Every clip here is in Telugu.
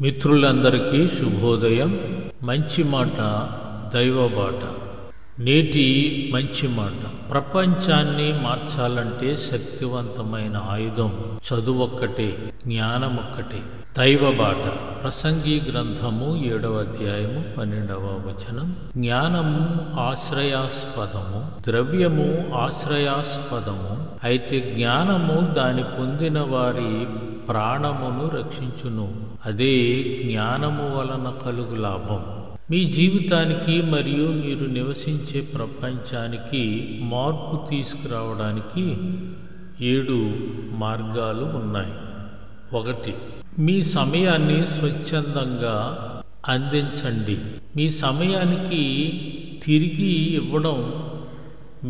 మిత్రులందరికీ శుభోదయం. మంచి మాట దైవబాట. నేటి మంచి మాట. ప్రపంచాన్ని మార్చాలంటే శక్తివంతమైన ఆయుధం చదువొక్కటే, జ్ఞానమొక్కటే. దైవబాట. ప్రసంగి గ్రంథము 7వ అధ్యాయము 12వ వచనం. జ్ఞానము ఆశ్రయాస్పదము, ద్రవ్యము ఆశ్రయాస్పదము. అయితే జ్ఞానము దాని పొందిన వారి ప్రాణమును రక్షించును. అదే జ్ఞానము వలన కలుగు లాభం. మీ జీవితానికి మరియు మీరు నివసించే ప్రపంచానికి మార్పు తీసుకురావడానికి 7 మార్గాలు ఉన్నాయి. 1. మీ సమయాన్ని స్వచ్ఛందంగా అందించండి. మీ సమయానికి తిరిగి ఇవ్వడం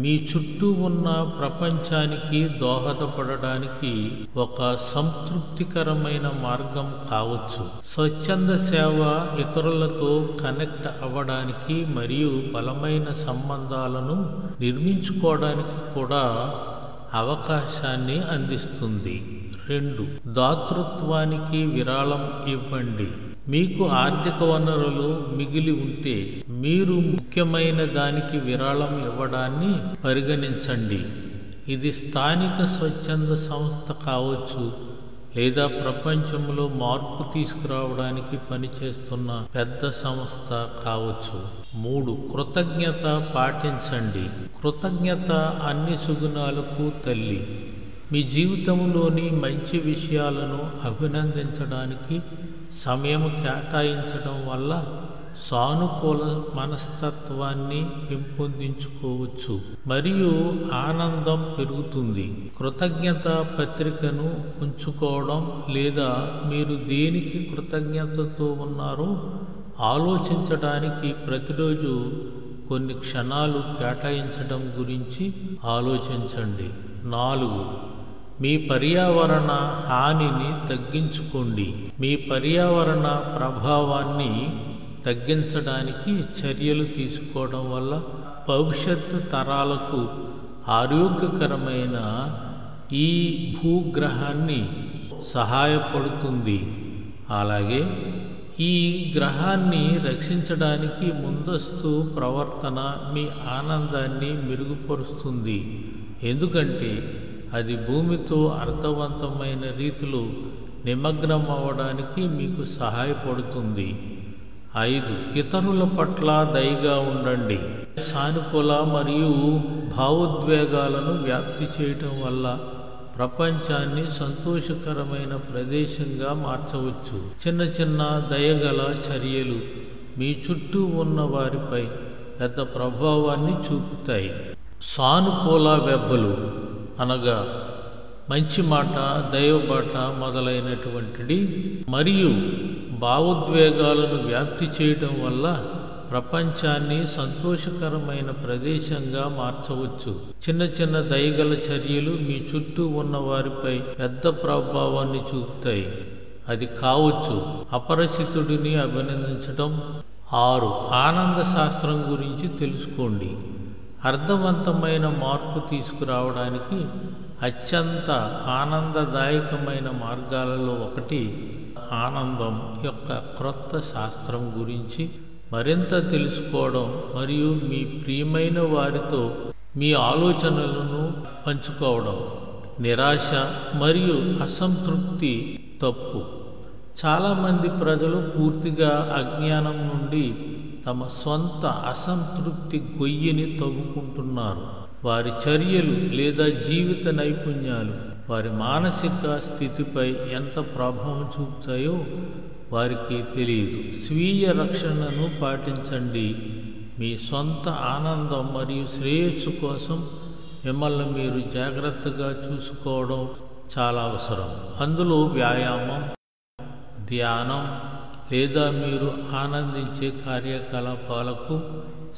మీ చుట్టూ ఉన్న ప్రపంచానికి దోహదపడడానికి ఒక సంతృప్తికరమైన మార్గం కావచ్చు. స్వచ్ఛంద సేవ ఇతరులతో కనెక్ట్ అవ్వడానికి మరియు బలమైన సంబంధాలను నిర్మించుకోవడానికి కూడా అవకాశాన్ని అందిస్తుంది. 2. దాతృత్వానికి విరాళం ఇవ్వండి. మీకు ఆర్థిక వనరులు మిగిలి ఉంటే మీరు ముఖ్యమైన దానికి విరాళం ఇవ్వడాన్ని పరిగణించండి. ఇది స్థానిక స్వచ్ఛంద సంస్థ కావచ్చు, లేదా ప్రపంచంలో మార్పు తీసుకురావడానికి పనిచేస్తున్న పెద్ద సంస్థ కావచ్చు. 3. కృతజ్ఞత పాటించండి. కృతజ్ఞత అన్ని సుగుణాలకు తల్లి. మీ జీవితంలోని మంచి విషయాలను అభినందించడానికి సమయం కేటాయించడం వల్ల సానుకూల మనస్తత్వాన్ని పెంపొందించుకోవచ్చు మరియు ఆనందం పెరుగుతుంది. కృతజ్ఞత పత్రికను ఉంచుకోవడం లేదా మీరు దేనికి కృతజ్ఞతతో ఉన్నారో ఆలోచించడానికి ప్రతిరోజు కొన్ని క్షణాలు కేటాయించడం గురించి ఆలోచించండి. 4. మీ పర్యావరణ హానిని తగ్గించుకోండి. మీ పర్యావరణ ప్రభావాన్ని తగ్గించడానికి చర్యలు తీసుకోవడం వల్ల భవిష్యత్తు తరాలకు ఆరోగ్యకరమైన ఈ భూగ్రహాన్ని సహాయపడుతుంది. అలాగే ఈ గ్రహాన్ని రక్షించడానికి ముందస్తు ప్రవర్తన మీ ఆనందాన్ని మెరుగుపరుస్తుంది, ఎందుకంటే అది భూమితో అర్థవంతమైన రీతిలో నిమగ్నం అవ్వడానికి మీకు సహాయపడుతుంది. 5. ఇతరుల పట్ల దయగా ఉండండి. సానుకూల మరియు భావోద్వేగాలను వ్యాప్తి చేయటం వల్ల ప్రపంచాన్ని సంతోషకరమైన ప్రదేశంగా మార్చవచ్చు. చిన్న చిన్న దయగల చర్యలు మీ చుట్టూ ఉన్న వారిపై పెద్ద ప్రభావాన్ని చూపుతాయి. సానుకూల వెబ్బలు అనగా మంచి మాట, దైవబాట మొదలైనటువంటిది మరియు భావోద్వేగాలను వ్యాప్తి చేయడం వల్ల ప్రపంచాన్ని సంతోషకరమైన ప్రదేశంగా మార్చవచ్చు. చిన్న చిన్న దయగల చర్యలు మీ చుట్టూ ఉన్న వారిపై పెద్ద ప్రభావాన్ని చూపుతాయి. అది కావచ్చు అపరిచితుడిని అభినందించడం. 6. ఆనంద శాస్త్రం గురించి తెలుసుకోండి. అర్థవంతమైన మార్పు తీసుకురావడానికి అత్యంత ఆనందదాయకమైన మార్గాలలో ఒకటి ఆనందం యొక్క క్రొత్త శాస్త్రం గురించి మరింత తెలుసుకోవడం మరియు మీ ప్రియమైన వారితో మీ ఆలోచనలను పంచుకోవడం. నిరాశ మరియు అసంతృప్తి తప్పు. చాలామంది ప్రజలు పూర్తిగా అజ్ఞానం నుండి తమ సొంత అసంతృప్తి గొయ్యిని తవ్వుకుంటున్నారు. వారి చర్యలు లేదా జీవిత నైపుణ్యాలు వారి మానసిక స్థితిపై ఎంత ప్రభావం చూపుతాయో వారికి తెలియదు. స్వీయ రక్షణను పాటించండి. మీ సొంత ఆనందం మరియు శ్రేయస్సు కోసం మిమ్మల్ని మీరు జాగ్రత్తగా చూసుకోవడం చాలా అవసరం. అందులో వ్యాయామం, ధ్యానం లేదా మీరు ఆనందించే కార్యకలాపాలకు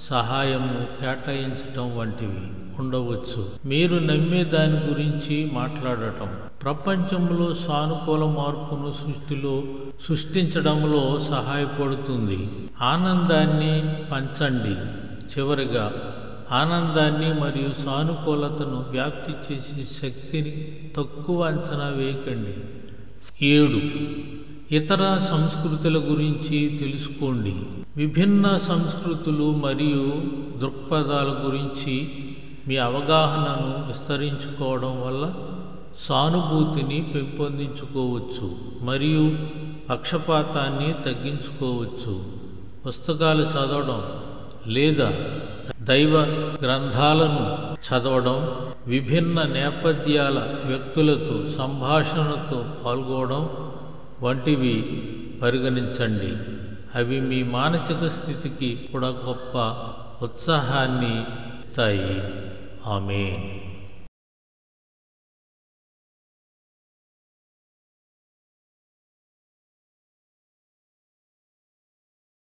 సహాయము కేటాయించటం వంటివి ఉండవచ్చు. మీరు నమ్మే దాని గురించి మాట్లాడటం ప్రపంచంలో సానుకూల మార్పును సృష్టించడంలో సహాయపడుతుంది. ఆనందాన్ని పంచండి. చివరిగా ఆనందాన్ని మరియు సానుకూలతను వ్యాప్తి చేసే శక్తిని తక్కువ అంచనా వేయకండి. 7. ఇతర సంస్కృతుల గురించి తెలుసుకోండి. విభిన్న సంస్కృతులు మరియు దృక్పథాల గురించి మీ అవగాహనను విస్తరించుకోవడం వల్ల సానుభూతిని పెంపొందించుకోవచ్చు మరియు పక్షపాతాన్ని తగ్గించుకోవచ్చు. పుస్తకాలు చదవడం లేదా దైవ గ్రంథాలను చదవడం, విభిన్న నేపథ్యాల వ్యక్తులతో సంభాషణతో పాల్గొనడం వంటివి పరిగణించండి. అవి మీ మానసిక స్థితికి కూడా గొప్ప ఉత్సాహాన్ని ఇస్తాయి. ఆమేన్.